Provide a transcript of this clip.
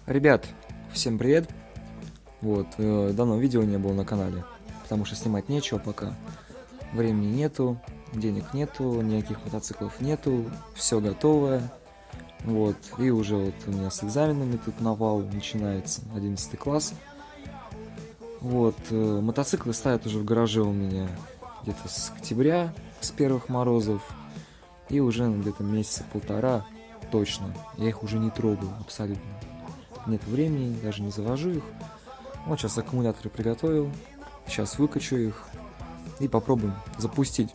Ребят, всем привет! Давно видео не было на канале, потому что снимать нечего пока. Времени нету, денег нету, никаких мотоциклов нету, все готовое. И уже у меня с экзаменами тут навал начинается, 11 класс. Мотоциклы стоят уже в гараже у меня где-то с октября, с первых морозов. И уже где-то месяца полтора точно, я их уже не трогаю абсолютно. Нет времени, даже не завожу их. Сейчас аккумуляторы приготовил, сейчас выкачу их и попробуем запустить.